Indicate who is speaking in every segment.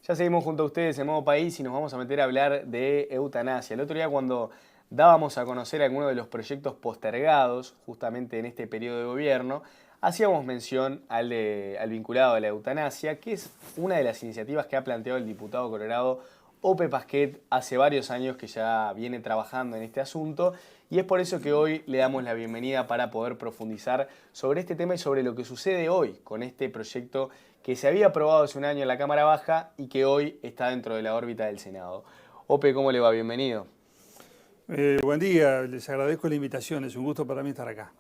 Speaker 1: Ya seguimos junto a ustedes en Modo País y nos vamos a meter a hablar de eutanasia. El otro día cuando dábamos a conocer algunos de los proyectos postergados justamente en este periodo de gobierno, hacíamos mención al vinculado a la eutanasia, que es una de las iniciativas que ha planteado el diputado colorado Ope Pasquet hace varios años que ya viene trabajando en este asunto, y es por eso que hoy le damos la bienvenida para poder profundizar sobre este tema y sobre lo que sucede hoy con este proyecto que se había aprobado hace un año en la Cámara Baja y que hoy está dentro de la órbita del Senado. Ope, ¿cómo le va? Bienvenido.
Speaker 2: Buen día, les agradezco la invitación, es un gusto para mí estar acá.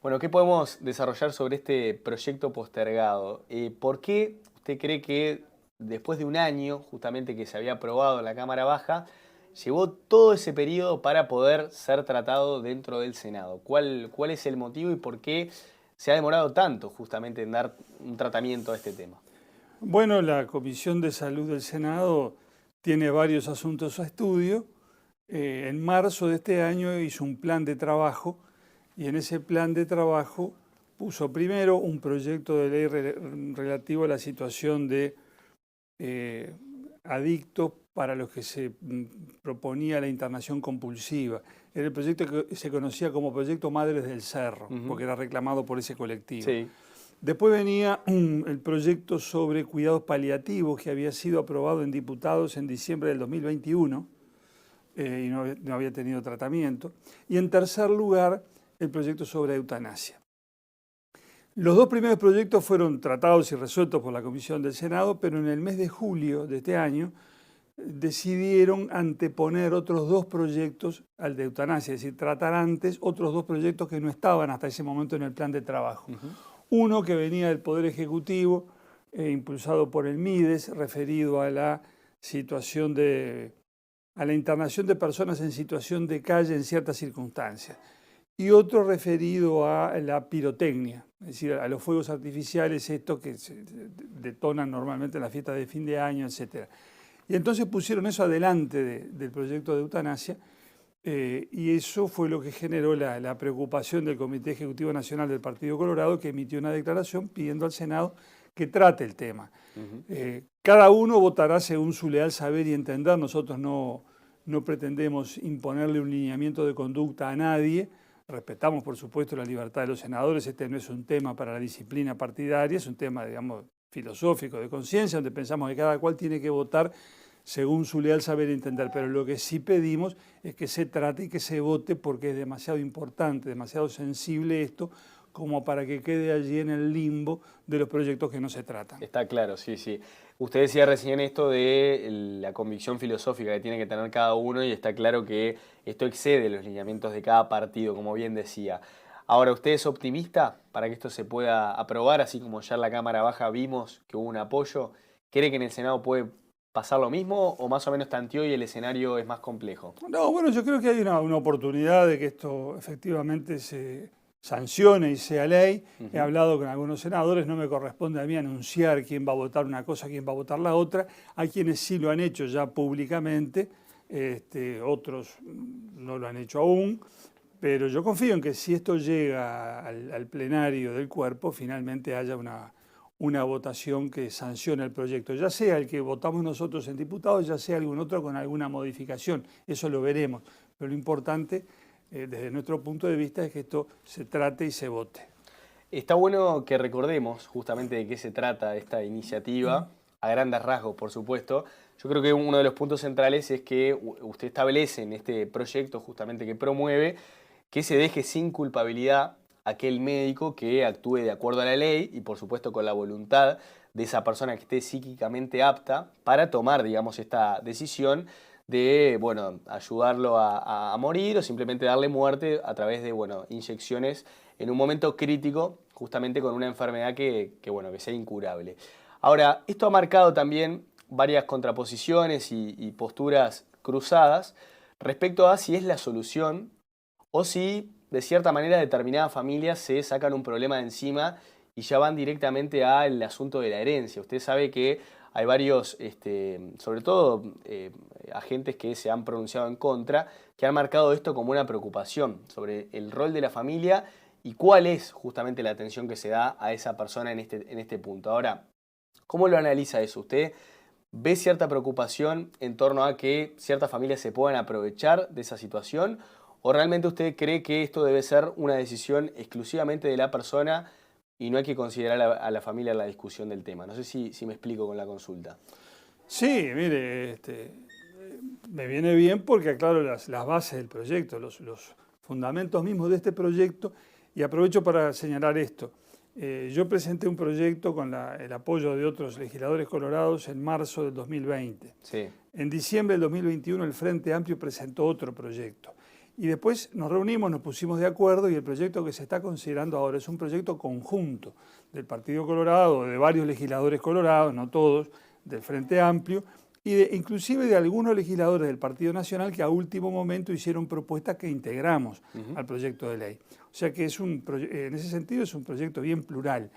Speaker 1: Bueno, ¿qué podemos desarrollar sobre este proyecto postergado? ¿Por qué usted cree que después de un año, justamente que se había aprobado en la Cámara Baja, llevó todo ese periodo para poder ser tratado dentro del Senado? ¿Cuál es el motivo y por qué se ha demorado tanto justamente en dar un tratamiento a este tema?
Speaker 2: Bueno, la Comisión de Salud del Senado tiene varios asuntos a estudio. En marzo de este año hizo un plan de trabajo y en ese plan de trabajo puso primero un proyecto de ley relativo a la situación de adictos para los que se proponía la internación compulsiva. Era el proyecto que se conocía como Proyecto Madres del Cerro, porque era reclamado por ese colectivo.
Speaker 1: Sí.
Speaker 2: Después venía el proyecto sobre cuidados paliativos que había sido aprobado en diputados en diciembre del 2021 y no había tenido tratamiento. Y en tercer lugar, el proyecto sobre eutanasia. Los dos primeros proyectos fueron tratados y resueltos por la Comisión del Senado, pero en el mes de julio de este año decidieron anteponer otros dos proyectos al de eutanasia, es decir, tratar antes otros dos proyectos que no estaban hasta ese momento en el plan de trabajo. Uno que venía del Poder Ejecutivo, impulsado por el MIDES, referido a la situación a la internación de personas en situación de calle en ciertas circunstancias. Y otro referido a la pirotecnia, es decir, a los fuegos artificiales, estos que se detonan normalmente en las fiestas de fin de año, etc. Y entonces pusieron eso adelante del proyecto de eutanasia, y eso fue lo que generó la preocupación del Comité Ejecutivo Nacional del Partido Colorado, que emitió una declaración pidiendo al Senado que trate el tema. Cada uno votará según su leal saber y entender. Nosotros no pretendemos imponerle un lineamiento de conducta a nadie. Respetamos, por supuesto, la libertad de los senadores. Este no es un tema para la disciplina partidaria, es un tema, digamos, filosófico, de conciencia, donde pensamos que cada cual tiene que votar según su leal saber y entender. Pero lo que sí pedimos es que se trate y que se vote, porque es demasiado importante, demasiado sensible esto, como para que quede allí en el limbo de los proyectos que no se tratan.
Speaker 1: Está claro, sí, sí. Usted decía recién esto de la convicción filosófica que tiene que tener cada uno y está claro que esto excede los lineamientos de cada partido, como bien decía. Ahora, ¿usted es optimista para que esto se pueda aprobar, así como ya en la Cámara Baja vimos que hubo un apoyo? ¿Cree que en el Senado puede pasar lo mismo o más o menos tanteó y el escenario es más complejo?
Speaker 2: No, bueno, yo creo que hay una oportunidad de que esto efectivamente se sancione y sea ley. He hablado con algunos senadores, no me corresponde a mí anunciar quién va a votar una cosa, quién va a votar la otra. Hay quienes sí lo han hecho ya públicamente, otros no lo han hecho aún, pero yo confío en que si esto llega al plenario del cuerpo, finalmente haya una votación que sancione el proyecto, ya sea el que votamos nosotros en diputados, ya sea algún otro con alguna modificación. Eso lo veremos, pero lo importante desde nuestro punto de vista es que esto se trate y se vote.
Speaker 1: Está bueno que recordemos justamente de qué se trata esta iniciativa, a grandes rasgos, por supuesto. Yo creo que uno de los puntos centrales es que usted establece en este proyecto justamente que promueve que se deje sin culpabilidad aquel médico que actúe de acuerdo a la ley y por supuesto con la voluntad de esa persona que esté psíquicamente apta para tomar, digamos, esta decisión de, bueno, ayudarlo a morir o simplemente darle muerte a través de, bueno, inyecciones en un momento crítico, justamente con una enfermedad bueno, que sea incurable. Ahora, esto ha marcado también varias contraposiciones y posturas cruzadas respecto a si es la solución o si, de cierta manera, determinadas familias se sacan un problema de encima y ya van directamente al asunto de la herencia. Usted sabe que hay varios, sobre todo agentes que se han pronunciado en contra, que han marcado esto como una preocupación sobre el rol de la familia y cuál es justamente la atención que se da a esa persona en este punto. Ahora, ¿cómo lo analiza eso? ¿Usted ¿Ve cierta preocupación en torno a que ciertas familias se puedan aprovechar de esa situación? ¿O realmente usted cree que esto debe ser una decisión exclusivamente de la persona y no hay que considerar a la familia en la discusión del tema? No sé si me explico con la consulta.
Speaker 2: Sí, mire, me viene bien porque aclaro las bases del proyecto, los fundamentos mismos de este proyecto, y aprovecho para señalar esto. Yo presenté un proyecto con el apoyo de otros legisladores colorados en marzo del 2020.
Speaker 1: Sí.
Speaker 2: En diciembre del 2021 el Frente Amplio presentó otro proyecto. Y después nos reunimos, nos pusimos de acuerdo y el proyecto que se está considerando ahora es un proyecto conjunto del Partido Colorado, de varios legisladores colorados, no todos, del Frente Amplio, y inclusive de algunos legisladores del Partido Nacional que a último momento hicieron propuestas que integramos al proyecto de ley. O sea que en ese sentido es un proyecto bien plural,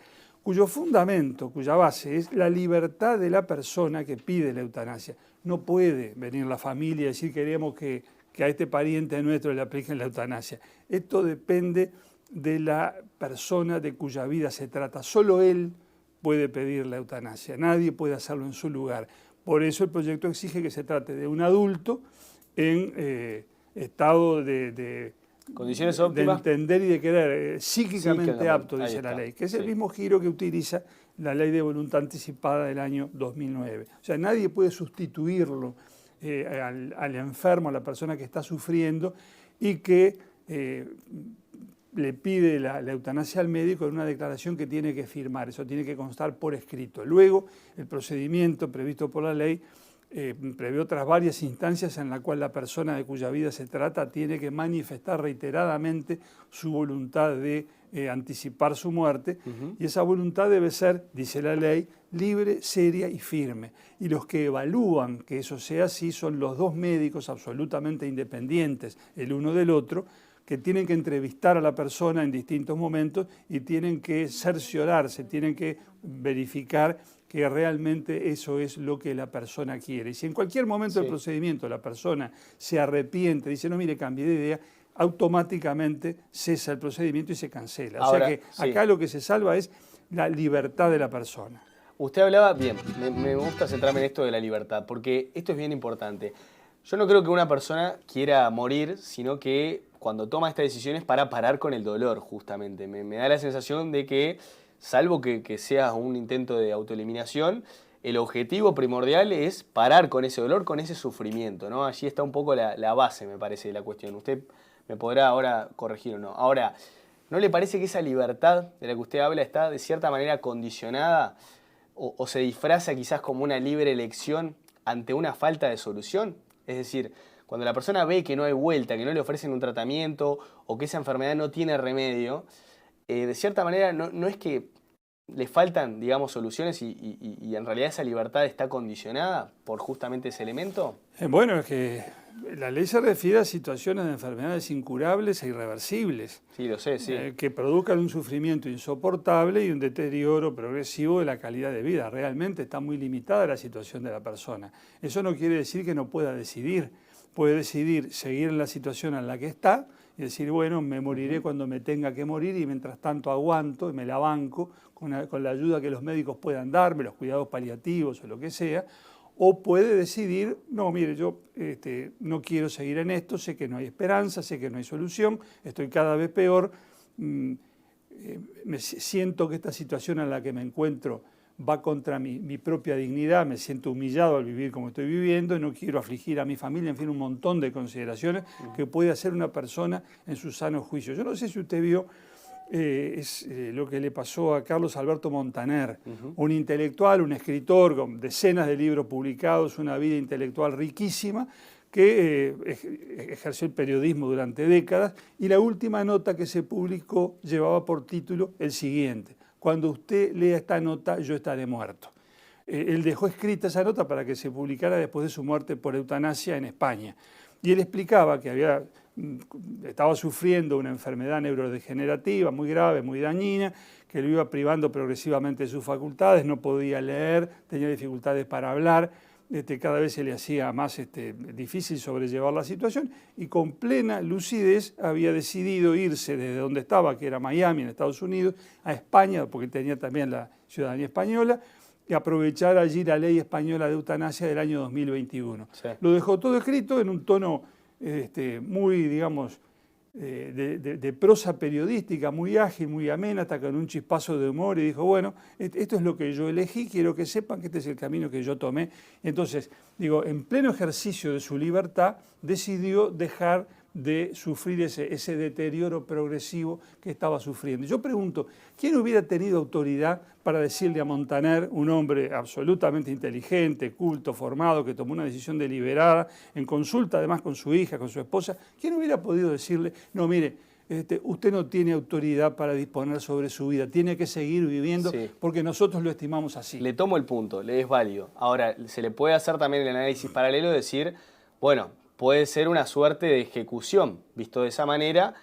Speaker 2: cuyo fundamento, cuya base es la libertad de la persona que pide la eutanasia. No puede venir la familia y decir queremos que a este pariente nuestro le apliquen la eutanasia. Esto depende de la persona de cuya vida se trata. Solo él puede pedir la eutanasia, nadie puede hacerlo en su lugar. Por eso el proyecto exige que se trate de un adulto en estado de
Speaker 1: condiciones óptimas,
Speaker 2: de entender y de querer, psíquicamente apto, dice la ley, que es el mismo giro que utiliza la ley de voluntad anticipada del año 2009. O sea, nadie puede sustituirlo al enfermo, a la persona que está sufriendo y que le pide la eutanasia al médico en una declaración que tiene que firmar. Eso tiene que constar por escrito. Luego, el procedimiento previsto por la ley prevé otras varias instancias en la cual la persona de cuya vida se trata tiene que manifestar reiteradamente su voluntad de anticipar su muerte, y esa voluntad debe ser, dice la ley, libre, seria y firme. Y los que evalúan que eso sea así son los dos médicos absolutamente independientes el uno del otro, que tienen que entrevistar a la persona en distintos momentos y tienen que cerciorarse, tienen que verificar que realmente eso es lo que la persona quiere. Y si en cualquier momento del procedimiento la persona se arrepiente, dice, no, mire, cambié de idea, automáticamente cesa el procedimiento y se cancela. Ahora, o sea que acá lo que se salva es la libertad de la persona.
Speaker 1: Usted hablaba, bien, me gusta centrarme en esto de la libertad, porque esto es bien importante. Yo no creo que una persona quiera morir, sino que cuando toma estas decisiones para parar con el dolor, justamente. Me da la sensación de que, salvo que sea un intento de autoeliminación, el objetivo primordial es parar con ese dolor, con ese sufrimiento, ¿no? Allí está un poco la base, me parece, de la cuestión. Usted me podrá ahora corregir o no. Ahora, ¿no le parece que esa libertad de la que usted habla está de cierta manera condicionada o se disfraza quizás como una libre elección ante una falta de solución? Es decir, cuando la persona ve que no hay vuelta, que no le ofrecen un tratamiento o que esa enfermedad no tiene remedio, de cierta manera no es que le faltan, digamos, soluciones y en realidad esa libertad está condicionada por justamente ese elemento.
Speaker 2: Bueno, es que la ley se refiere a situaciones de enfermedades incurables e irreversibles.
Speaker 1: Sí, lo sé, sí.
Speaker 2: Que produzcan un sufrimiento insoportable y un deterioro progresivo de la calidad de vida. Realmente está muy limitada la situación de la persona. Eso no quiere decir que no pueda decidir. Puede decidir seguir en la situación en la que está y decir, bueno, me moriré cuando me tenga que morir y mientras tanto aguanto y me la banco con la ayuda que los médicos puedan darme, los cuidados paliativos o lo que sea. O puede decidir, no, mire, yo no quiero seguir en esto, sé que no hay esperanza, sé que no hay solución, estoy cada vez peor, me siento que esta situación en la que me encuentro va contra mi propia dignidad, me siento humillado al vivir como estoy viviendo y no quiero afligir a mi familia, en fin, un montón de consideraciones que puede hacer una persona en su sano juicio. Yo no sé si usted vio lo que le pasó a Carlos Alberto Montaner, un intelectual, un escritor con decenas de libros publicados, una vida intelectual riquísima, que ejerció el periodismo durante décadas, y la última nota que se publicó llevaba por título el siguiente: cuando usted lea esta nota, yo estaré muerto. Él dejó escrita esa nota para que se publicara después de su muerte por eutanasia en España. Y él explicaba que estaba sufriendo una enfermedad neurodegenerativa muy grave, muy dañina, que lo iba privando progresivamente de sus facultades, no podía leer, tenía dificultades para hablar, cada vez se le hacía más difícil sobrellevar la situación, y con plena lucidez había decidido irse desde donde estaba, que era Miami, en Estados Unidos, a España, porque tenía también la ciudadanía española, y aprovechar allí la ley española de eutanasia del año 2021.
Speaker 1: Sí.
Speaker 2: Lo dejó todo escrito en un tono muy, digamos, de prosa periodística, muy ágil, muy amena, hasta con un chispazo de humor, y dijo, bueno, esto es lo que yo elegí, quiero que sepan que este es el camino que yo tomé. Entonces, digo, en pleno ejercicio de su libertad, decidió dejar de sufrir ese deterioro progresivo que estaba sufriendo. Yo pregunto, ¿quién hubiera tenido autoridad para decirle a Montaner, un hombre absolutamente inteligente, culto, formado, que tomó una decisión deliberada, en consulta además con su hija, con su esposa, quién hubiera podido decirle, no, mire, usted no tiene autoridad para disponer sobre su vida, tiene que seguir viviendo porque nosotros lo estimamos así?
Speaker 1: Le tomo el punto, le es válido. Ahora, se le puede hacer también el análisis paralelo, decir, bueno, puede ser una suerte de ejecución, visto de esa manera,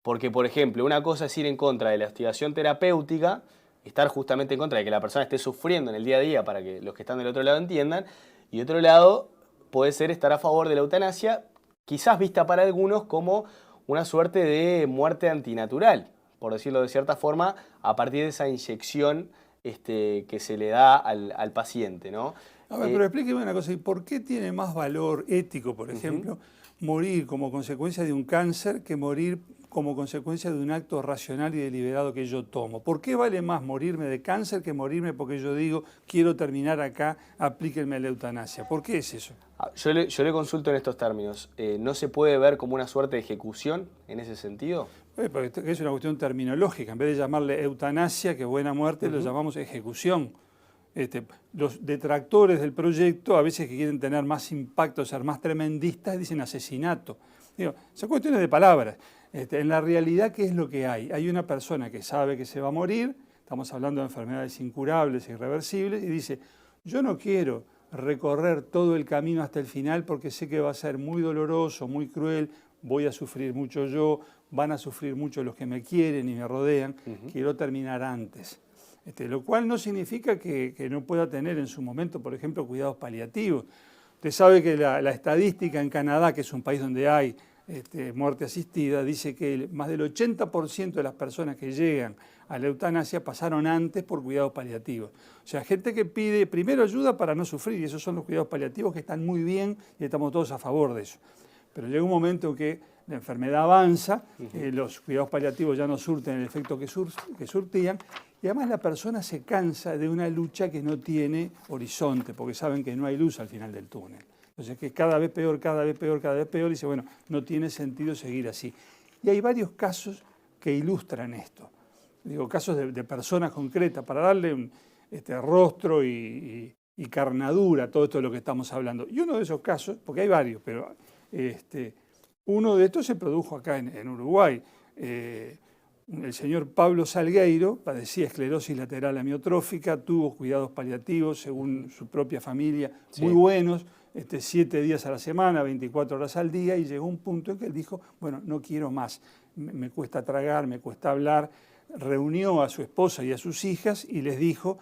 Speaker 1: porque, por ejemplo, una cosa es ir en contra de la hostigación terapéutica, estar justamente en contra de que la persona esté sufriendo en el día a día para que los que están del otro lado entiendan, y de otro lado puede ser estar a favor de la eutanasia, quizás vista para algunos como una suerte de muerte antinatural, por decirlo de cierta forma, a partir de esa inyección que se le da al paciente, ¿no?
Speaker 2: A ver, pero explíqueme una cosa, ¿y por qué tiene más valor ético, por ejemplo, morir como consecuencia de un cáncer que morir como consecuencia de un acto racional y deliberado que yo tomo? ¿Por qué vale más morirme de cáncer que morirme porque yo digo, quiero terminar acá, aplíquenme la eutanasia? ¿Por qué es eso?
Speaker 1: Yo le consulto en estos términos. ¿No se puede ver como una suerte de ejecución en ese sentido?
Speaker 2: Porque es una cuestión terminológica. En vez de llamarle eutanasia, que buena muerte, lo llamamos ejecución. Los detractores del proyecto, a veces que quieren tener más impacto, ser más tremendistas, dicen asesinato. Digo, son cuestiones de palabras. En la realidad, ¿qué es lo que hay? Hay una persona que sabe que se va a morir, estamos hablando de enfermedades incurables, irreversibles, y dice, yo no quiero recorrer todo el camino hasta el final porque sé que va a ser muy doloroso, muy cruel, voy a sufrir mucho yo, van a sufrir mucho los que me quieren y me rodean, quiero terminar antes. Lo cual no significa que no pueda tener en su momento, por ejemplo, cuidados paliativos. Usted sabe que la estadística en Canadá, que es un país donde hay muerte asistida, dice que más del 80% de las personas que llegan a la eutanasia pasaron antes por cuidados paliativos. O sea, gente que pide primero ayuda para no sufrir, y esos son los cuidados paliativos que están muy bien y estamos todos a favor de eso. Pero llega un momento en que la enfermedad avanza, los cuidados paliativos ya no surten el efecto que surtían, y además la persona se cansa de una lucha que no tiene horizonte, porque saben que no hay luz al final del túnel. Entonces, que cada vez peor, cada vez peor, cada vez peor, y dice, bueno, no tiene sentido seguir así. Y hay varios casos que ilustran esto. Digo, casos de personas concretas, para darle un rostro y carnadura a todo esto de lo que estamos hablando. Y uno de esos casos, porque hay varios, pero uno de estos se produjo acá en Uruguay. El señor Pablo Salgueiro padecía esclerosis lateral amiotrófica, tuvo cuidados paliativos, según su propia familia, muy buenos, 7 días a la semana, 24 horas al día, y llegó un punto en que él dijo, bueno, no quiero más, me cuesta tragar, me cuesta hablar. Reunió a su esposa y a sus hijas y les dijo,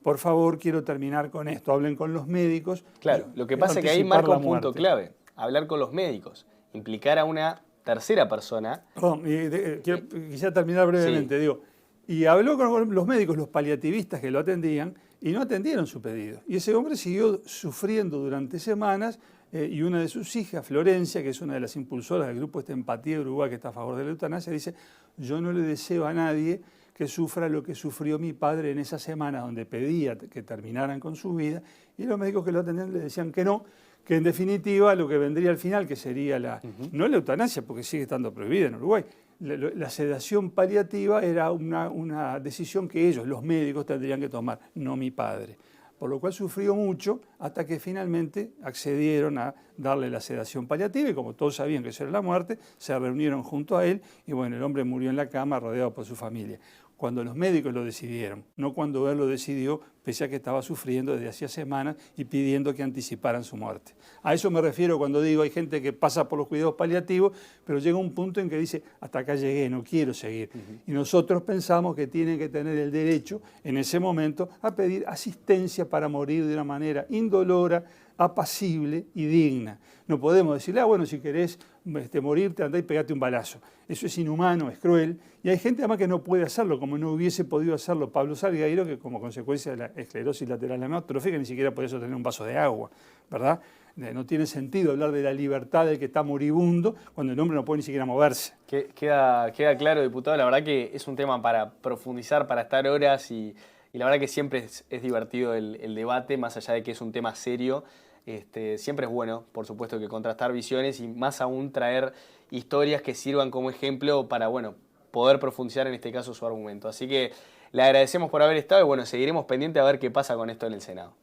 Speaker 2: por favor, quiero terminar con esto, hablen con los médicos.
Speaker 1: Claro, lo que pasa es que ahí marca un punto clave, hablar con los médicos, implicar a una tercera persona.
Speaker 2: Perdón, quisiera terminar brevemente, digo, y habló con los médicos, los paliativistas que lo atendían, y no atendieron su pedido. Y ese hombre siguió sufriendo durante semanas, y una de sus hijas, Florencia, que es una de las impulsoras del grupo Empatía de Uruguay, que está a favor de la eutanasia, dice, yo no le deseo a nadie que sufra lo que sufrió mi padre en esa semana donde pedía que terminaran con su vida, y los médicos que lo atendían le decían que no, que en definitiva lo que vendría al final, que sería no la eutanasia, porque sigue estando prohibida en Uruguay, la sedación paliativa era una decisión que ellos, los médicos, tendrían que tomar, no mi padre. Por lo cual sufrió mucho hasta que finalmente accedieron a darle la sedación paliativa y como todos sabían que eso era la muerte, se reunieron junto a él y bueno, el hombre murió en la cama rodeado por su familia. Cuando los médicos lo decidieron, no cuando él lo decidió, pese a que estaba sufriendo desde hacía semanas y pidiendo que anticiparan su muerte. A eso me refiero cuando digo hay gente que pasa por los cuidados paliativos, pero llega un punto en que dice, hasta acá llegué, no quiero seguir. Y nosotros pensamos que tienen que tener el derecho, en ese momento, a pedir asistencia para morir de una manera indolora, apacible y digna. No podemos decirle, bueno, si querés morirte, andá y pegate un balazo. Eso es inhumano, es cruel, y hay gente además que no puede hacerlo, como no hubiese podido hacerlo Pablo Salgueiro, que como consecuencia de la esclerosis lateral amiotrófica ni siquiera podía sostener un vaso de agua, ¿verdad? No tiene sentido hablar de la libertad del que está moribundo cuando el hombre no puede ni siquiera moverse.
Speaker 1: Queda claro, diputado. La verdad que es un tema para profundizar, para estar horas y la verdad que siempre es divertido el debate, más allá de que es un tema serio. Siempre es bueno, por supuesto, que contrastar visiones y más aún traer historias que sirvan como ejemplo para, bueno, poder profundizar en este caso su argumento. Así que le agradecemos por haber estado y bueno, seguiremos pendientes a ver qué pasa con esto en el Senado.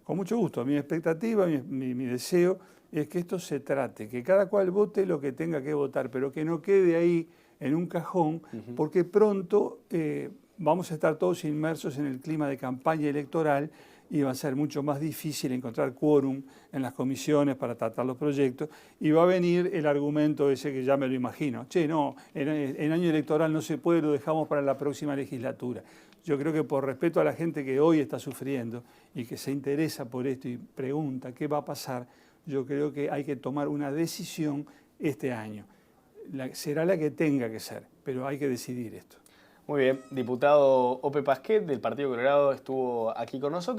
Speaker 2: Con mucho gusto. Mi expectativa, mi deseo es que esto se trate, que cada cual vote lo que tenga que votar, pero que no quede ahí en un cajón, porque pronto vamos a estar todos inmersos en el clima de campaña electoral y va a ser mucho más difícil encontrar quórum en las comisiones para tratar los proyectos y va a venir el argumento ese que ya me lo imagino. Che, no, en año electoral no se puede, lo dejamos para la próxima legislatura. Yo creo que por respeto a la gente que hoy está sufriendo y que se interesa por esto y pregunta qué va a pasar, yo creo que hay que tomar una decisión este año. Será la que tenga que ser, pero hay que decidir esto.
Speaker 1: Muy bien, diputado Ope Pasquet del Partido Colorado estuvo aquí con nosotros.